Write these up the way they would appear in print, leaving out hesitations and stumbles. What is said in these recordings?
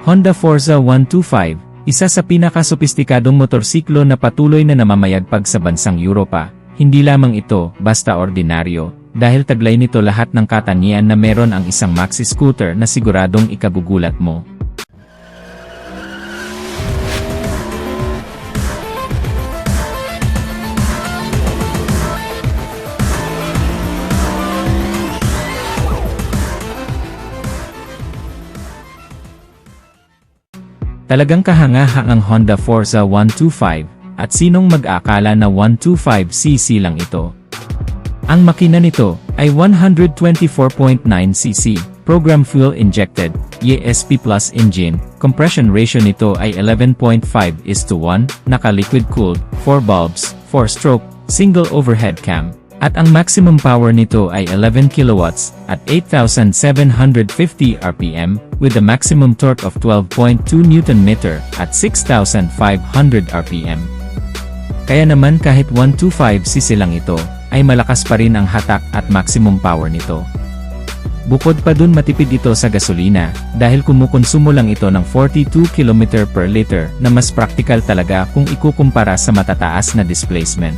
Honda Forza 125, isa sa pinaka-sopistikadong motorsiklo na patuloy na namamayagpag sa bansang Europa. Hindi lamang ito basta ordinaryo, dahil taglay nito lahat ng katangian na meron ang isang maxi scooter na siguradong ikagugulat mo. Talagang kahanga-hang ang Honda Forza 125, at sinong mag-aakala na 125cc lang ito? Ang makina nito ay 124.9cc, program fuel injected, ESP Plus engine, compression ratio nito ay 11.5:1, naka-liquid cooled, 4 bulbs, 4-stroke, single overhead cam. At ang maximum power nito ay 11 kilowatts at 8,750 RPM with a maximum torque of 12.2 Nm at 6,500 RPM. Kaya naman kahit 125cc lang ito, ay malakas pa rin ang hatak at maximum power nito. Bukod pa dun matipid ito sa gasolina dahil kumukonsumo lang ito ng 42 km per liter na mas practical talaga kung ikukumpara sa matataas na displacement.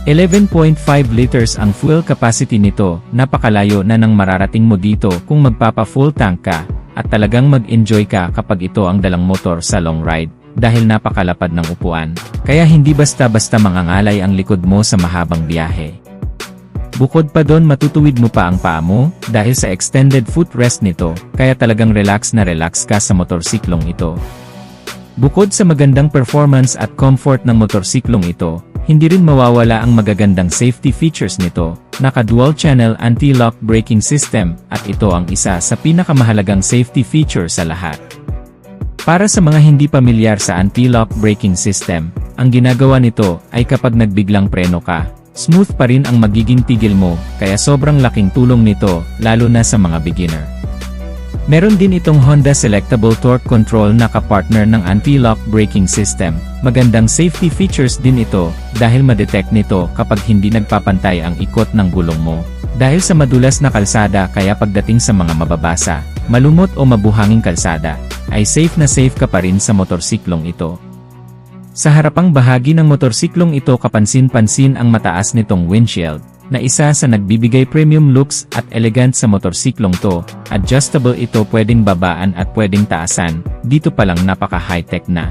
11.5 liters ang fuel capacity nito, napakalayo na nang mararating mo dito kung magpapa-full tank ka, at talagang mag-enjoy ka kapag ito ang dalang motor sa long ride, dahil napakalapad ng upuan, kaya hindi basta-basta mangangalay ang likod mo sa mahabang biyahe. Bukod pa doon matutuwid mo pa ang paa mo, dahil sa extended footrest nito, kaya talagang relax na relax ka sa motorsiklong ito. Bukod sa magandang performance at comfort ng motorsiklong ito, hindi rin mawawala ang magagandang safety features nito, naka-dual channel anti-lock braking system, at ito ang isa sa pinakamahalagang safety feature sa lahat. Para sa mga hindi pamilyar sa anti-lock braking system, ang ginagawa nito ay kapag nagbiglang preno ka, smooth pa rin ang magiging tigil mo, kaya sobrang laking tulong nito, lalo na sa mga beginner. Meron din itong Honda Selectable Torque Control na kapartner ng anti-lock braking system. Magandang safety features din ito dahil ma-detect nito kapag hindi nagpapantay ang ikot ng gulong mo. Dahil sa madulas na kalsada kaya pagdating sa mga mababasa, malumot o mabuhanging kalsada, ay safe na safe ka pa rin sa motorsiklong ito. Sa harapang bahagi ng motorsiklong ito kapansin-pansin ang mataas nitong windshield, na isa sa nagbibigay premium looks at elegant sa motorsiklong to. Adjustable ito, pwedeng babaan at pwedeng taasan, dito palang napaka-high-tech na.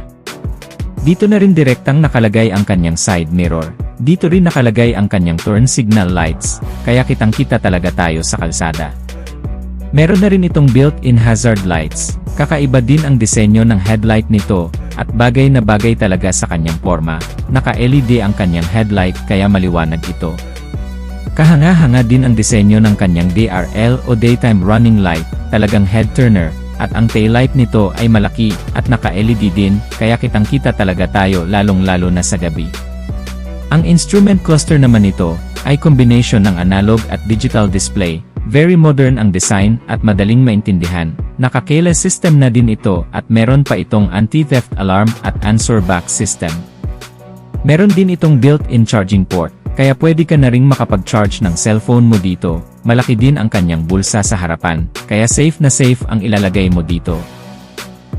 Dito na rin direktang nakalagay ang kanyang side mirror, dito rin nakalagay ang kanyang turn signal lights, kaya kitang-kita talaga tayo sa kalsada. Meron na rin itong built-in hazard lights, kakaiba din ang disenyo ng headlight nito, at bagay na bagay talaga sa kanyang forma, naka-LED ang kanyang headlight kaya maliwanag ito. Kahanga-hanga din ang disenyo ng kanyang DRL o Daytime Running Light, talagang head turner, at ang taillight nito ay malaki at naka-LED din, kaya kitang-kita talaga tayo lalong-lalo na sa gabi. Ang instrument cluster naman nito ay combination ng analog at digital display, very modern ang design at madaling maintindihan. Naka-keyless system na din ito at meron pa itong anti-theft alarm at answer back system. Meron din itong built-in charging port, kaya pwede ka na ring makapag-charge ng cellphone mo dito. Malaki din ang kanyang bulsa sa harapan, kaya safe na safe ang ilalagay mo dito.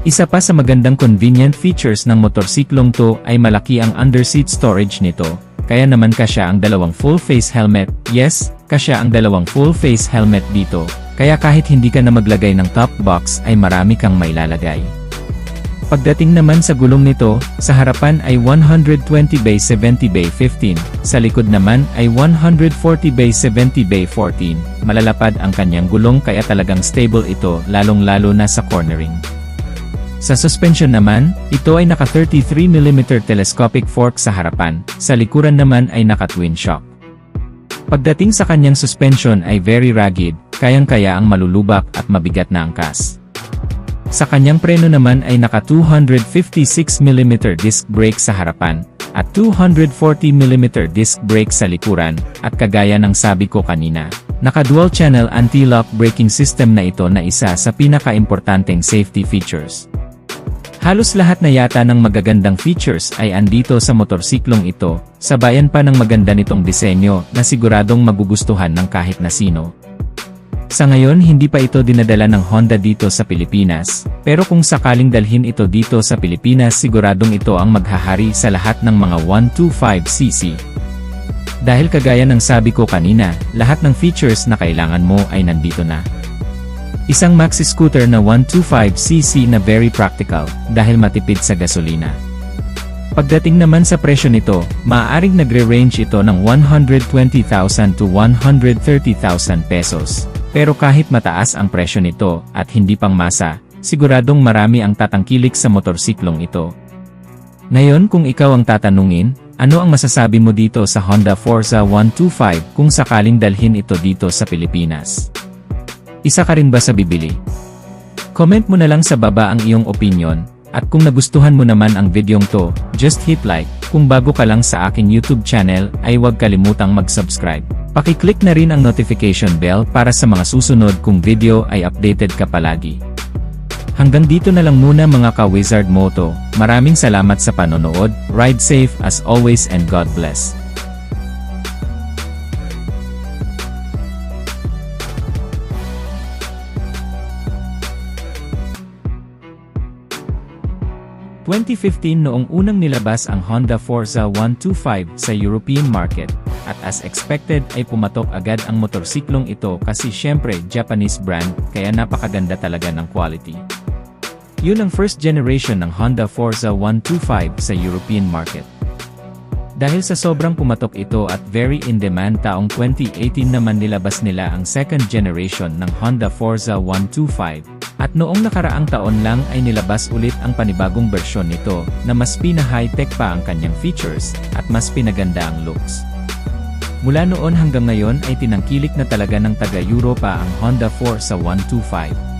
Isa pa sa magandang convenient features ng motorsiklong to ay malaki ang underseat storage nito, kaya naman kasya ang dalawang full-face helmet. Yes, kasya ang dalawang full-face helmet dito, kaya kahit hindi ka na maglagay ng top box ay marami kang mailalagay. Pagdating naman sa gulong nito, sa harapan ay 120/70/15, sa likod naman ay 140/70/14. Malalapad ang kanyang gulong kaya talagang stable ito lalong-lalo na sa cornering. Sa suspension naman, ito ay naka 33mm telescopic fork sa harapan, sa likuran naman ay naka twin shock. Pagdating sa kanyang suspension ay very rugged, kayang-kaya ang malulubak at mabigat na angkas. Sa kanyang preno naman ay naka 256mm disc brake sa harapan, at 240mm disc brake sa likuran, at kagaya ng sabi ko kanina, naka dual channel anti-lock braking system na ito na isa sa pinaka-importanteng safety features. Halos lahat na yata ng magagandang features ay andito sa motorsiklong ito, sabayan pa ng maganda nitong disenyo na siguradong magugustuhan ng kahit na sino. Sa ngayon hindi pa ito dinadala ng Honda dito sa Pilipinas, pero kung sakaling dalhin ito dito sa Pilipinas siguradong ito ang maghahari sa lahat ng mga 125cc. Dahil kagaya ng sabi ko kanina, lahat ng features na kailangan mo ay nandito na. Isang maxi scooter na 125cc na very practical, dahil matipid sa gasolina. Pagdating naman sa presyo nito, maaaring nagre-range ito ng 120,000 to 130,000 pesos. Pero kahit mataas ang presyo nito, at hindi pang masa, siguradong marami ang tatangkilik sa motorsiklong ito. Ngayon kung ikaw ang tatanungin, ano ang masasabi mo dito sa Honda Forza 125 kung sakaling dalhin ito dito sa Pilipinas? Isa ka rin ba sa bibili? Comment mo na lang sa baba ang iyong opinion, at kung nagustuhan mo naman ang videong to, just hit like. Kung bago ka lang sa aking YouTube channel, ay huwag kalimutang mag-subscribe. Paki-click na rin ang notification bell para sa mga susunod kong video ay updated ka palagi. Hanggang dito na lang muna mga ka-Wizard Moto, maraming salamat sa panonood, ride safe as always and God bless. Noong 2015 noong unang nilabas ang Honda Forza 125 sa European market, at as expected ay pumatok agad ang motorsiklong ito kasi syempre Japanese brand, kaya napakaganda talaga ng quality. Yun ang first generation ng Honda Forza 125 sa European market. Dahil sa sobrang pumatok ito at very in demand taong 2018 naman nilabas nila ang second generation ng Honda Forza 125. At noong nakaraang taon lang ay nilabas ulit ang panibagong bersyon nito, na mas pina-high-tech pa ang kanyang features, at mas pinaganda ang looks. Mula noon hanggang ngayon ay tinangkilik na talaga ng taga-Europa ang Honda Forza 125.